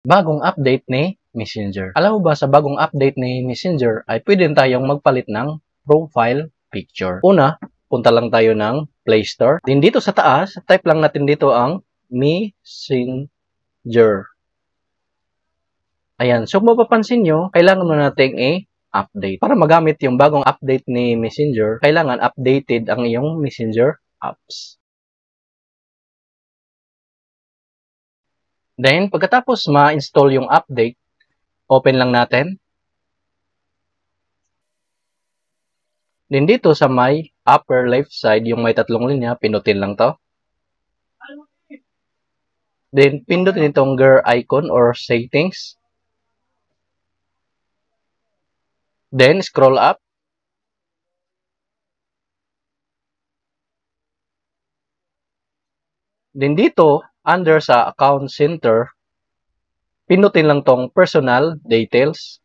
Bagong update ni Messenger. Alam mo ba sa bagong update ni Messenger ay pwede tayong magpalit ng profile picture. Una, punta lang tayo ng Play Store. Then dito sa taas, type lang natin dito ang Messenger. Ayan. So, mapapansin nyo, kailangan mo nating i-update. Para magamit yung bagong update ni Messenger, kailangan updated ang iyong Messenger apps. Then, pagkatapos ma-install yung update, open lang natin. Then, dito sa may upper left side, yung may tatlong linya, pinutin lang to. Then, pindutin itong gear icon or settings. Then, scroll up. Then, dito, under sa account center, pinutin lang tong personal details.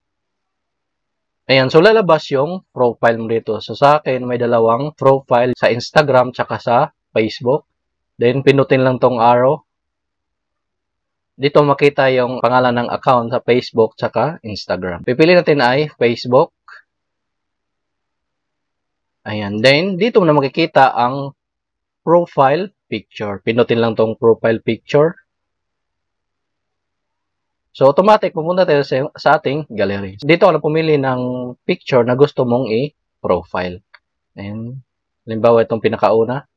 Ayan, so lalabas yung profile mo dito. So, sa akin, may dalawang profile sa Instagram tsaka sa Facebook. Then, pinutin lang tong arrow. Dito makita yung pangalan ng account sa Facebook tsaka Instagram. Pipili natin ay Facebook. Ayan. Then, dito na makikita ang profile picture. Pinutin lang tong profile picture. So, automatic, pupunta tayo sa ating gallery. Dito, ako pumili ng picture na gusto mong i-profile. Ayan. Halimbawa, itong pinakauna.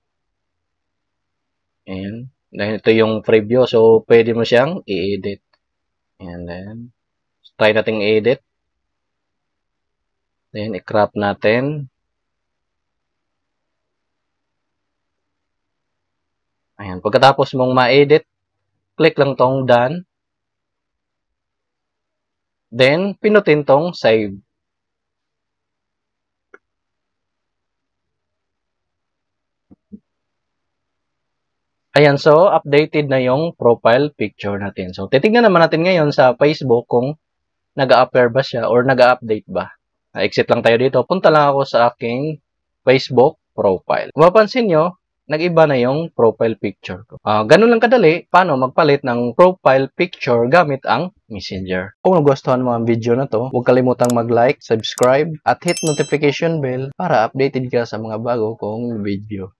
Ayan. Then, ito yung preview. So, pwede mo siyang i-edit. And then, try natin i-edit. Then, i-crop natin. Ayan. Pagkatapos mong ma-edit, click lang tong done. Then, pinutin tong save. Ayan, so, updated na yung profile picture natin. So, titignan naman natin ngayon sa Facebook kung nag-a-appear ba siya or nag-a-update ba. Exit lang tayo dito. Punta lang ako sa aking Facebook profile. Kung mapansin nyo, nag-iba na yung profile picture ko. Ganun lang kadali, paano magpalit ng profile picture gamit ang Messenger. Kung nagustuhan mo ang video na to, huwag kalimutang mag-like, subscribe, at hit notification bell para updated ka sa mga bago kong video.